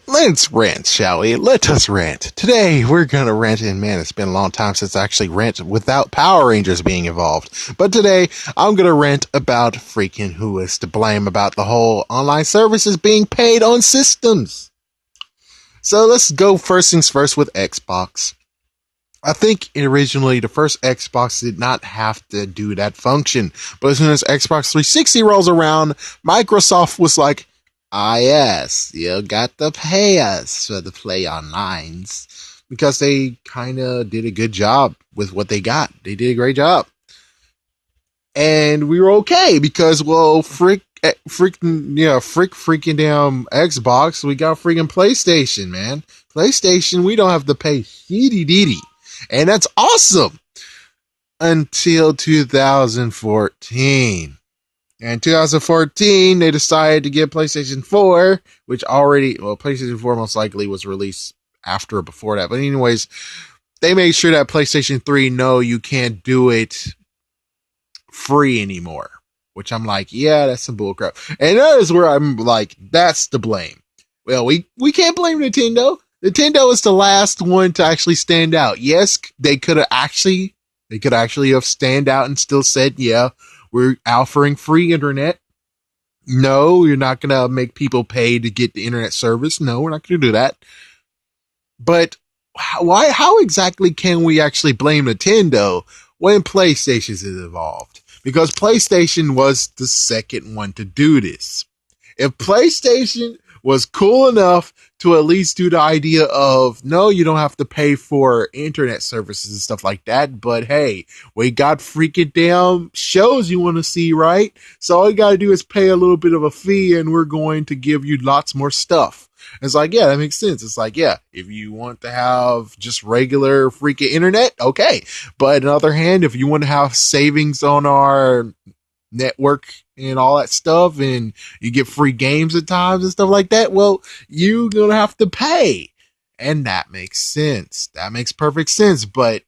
Let's rant, shall we? Let us rant. Today, we're gonna rant, and man, it's been a long time since I actually rant without Power Rangers being involved. But today, I'm gonna rant about freaking who is to blame about the whole online services being paid on systems. So let's go first things first with Xbox. I think originally the first Xbox did not have to do that function, but as soon as Xbox 360 rolls around, Microsoft was like, "Ah, yes, you got to pay us for the play onlines," because they kind of did a good job with what they got. They did a great job, and we were okay because, well, freaking damn Xbox, we got freaking PlayStation, man. PlayStation, we don't have to pay heedy deedy, and that's awesome until 2014. And 2014, they decided to get PlayStation 4, which PlayStation 4 most likely was released after or before that. But anyways, they made sure that PlayStation 3, no, you can't do it free anymore. Which I'm like, yeah, that's some bullcrap. And that is where I'm like, that's the blame. Well, we can't blame Nintendo. Nintendo is the last one to actually stand out. Yes, they could actually have stand out and still said, yeah, we're offering free internet. No, you're not gonna make people pay to get the internet service. No, we're not gonna do that. But how exactly can we actually blame Nintendo when PlayStation's involved? Because PlayStation was the second one to do this. If PlayStation was cool enough to at least do the idea of, no, you don't have to pay for internet services and stuff like that, but hey, we got freaking damn shows you want to see, right? So all you got to do is pay a little bit of a fee and we're going to give you lots more stuff. It's like, yeah, that makes sense. It's like, yeah, if you want to have just regular freaking internet, okay. But on the other hand, if you want to have savings on our network and all that stuff, and you get free games at times and stuff like that, well, you're gonna have to pay. And that makes sense. That makes perfect sense. But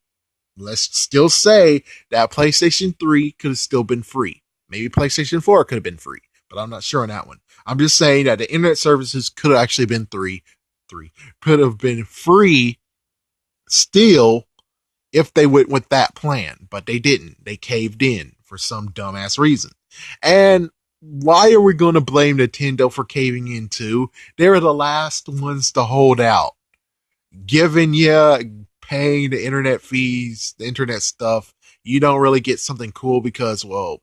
let's still say that PlayStation 3 could have still been free. Maybe PlayStation 4 could have been free, but I'm not sure on that one. I'm just saying that the internet services could have actually been three could have been free still if they went with that plan, but they didn't. They caved in for some dumbass reason. And why are we going to blame Nintendo for caving in too? They're the last ones to hold out. Given you paying the internet fees, the internet stuff, you don't really get something cool because, well,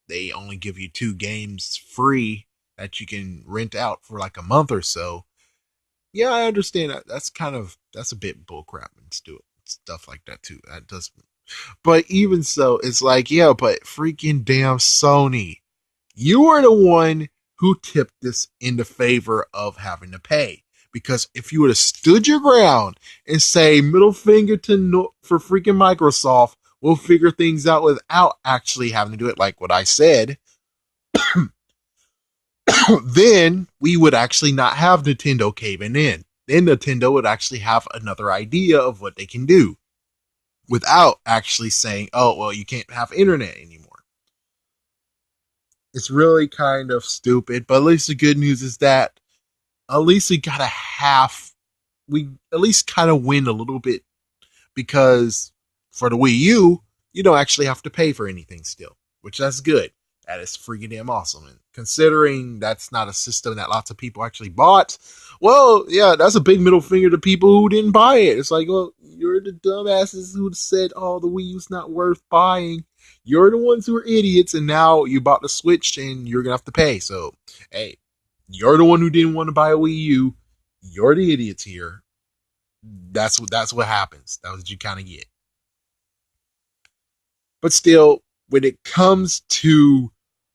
they only give you 2 games free that you can rent out for like a month or so. Yeah, I understand that. That's a bit bullcrap and stuff like that too. That does, but even so, it's like, yeah, but freaking damn Sony, you are the one who tipped this into favor of having to pay. Because if you would have stood your ground and say middle finger to for freaking Microsoft, we'll figure things out without actually having to do it, like what I said, then we would actually not have Nintendo caving in. Then Nintendo would actually have another idea of what they can do without actually saying, oh, well, you can't have internet anymore. It's really kind of stupid, but at least the good news is that at least we at least kind of win a little bit because for the Wii U, you don't actually have to pay for anything still, which that's good. That is freaking damn awesome. And considering that's not a system that lots of people actually bought, well, yeah, that's a big middle finger to people who didn't buy it. It's like, well, you're the dumbasses who said, oh, the Wii U's not worth buying. You're the ones who are idiots, and now you bought the Switch and you're going to have to pay. So, hey, you're the one who didn't want to buy a Wii U. You're the idiots here. That's what happens. That's what you kind of get. But still, when it comes to,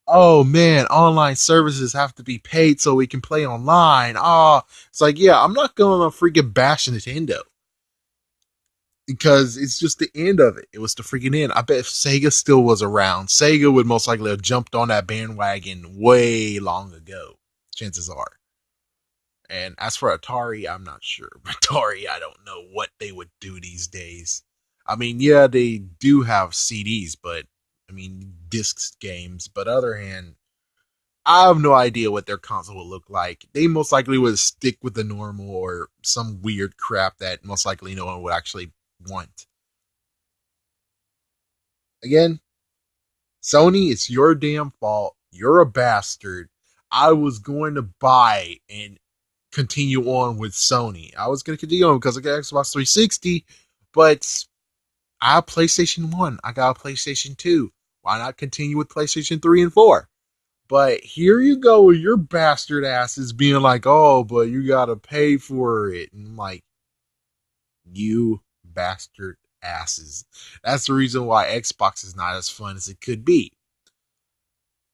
oh man, online services have to be paid so we can play online. It's like, yeah, I'm not going to freaking bash Nintendo because it's just the end of it. It was the freaking end. I bet if Sega still was around, Sega would most likely have jumped on that bandwagon way long ago. Chances are. And as for Atari, I'm not sure. Atari, I don't know what they would do these days. I mean, yeah, they do have CDs, but I mean, discs games. But other hand, I have no idea what their console would look like. They most likely would stick with the normal or some weird crap that most likely no one would actually want. Again, Sony, it's your damn fault. You're a bastard. I was going to buy and continue on with Sony. I was going to continue on because I got Xbox 360, but I have PlayStation 1. I got a PlayStation 2. Why not continue with PlayStation 3 and 4? But here you go with your bastard asses being like, oh, but you gotta pay for it. And I'm like, you bastard asses. That's the reason why Xbox is not as fun as it could be.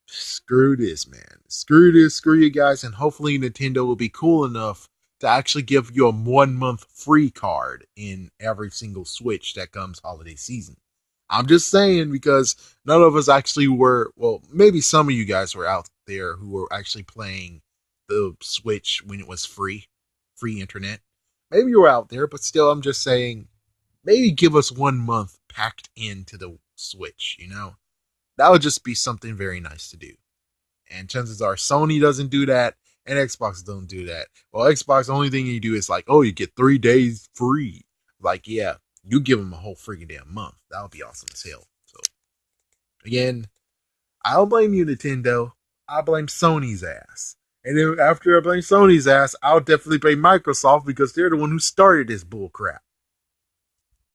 Screw this, man. Screw this, screw you guys, and hopefully Nintendo will be cool enough to actually give you a 1 month free card in every single Switch that comes holiday season. I'm just saying because none of us actually were, well, maybe some of you guys were out there who were actually playing the Switch when it was free internet. Maybe you were out there, but still, I'm just saying, maybe give us 1 month packed into the Switch, you know? That would just be something very nice to do. And chances are Sony doesn't do that and Xbox don't do that. Well, Xbox, the only thing you do is like, oh, you get 3 days free. Like, yeah, you give them a whole freaking damn month. That would be awesome as hell. So, again, I don't blame you, Nintendo. I blame Sony's ass. And then after I blame Sony's ass, I'll definitely blame Microsoft because they're the one who started this bullcrap.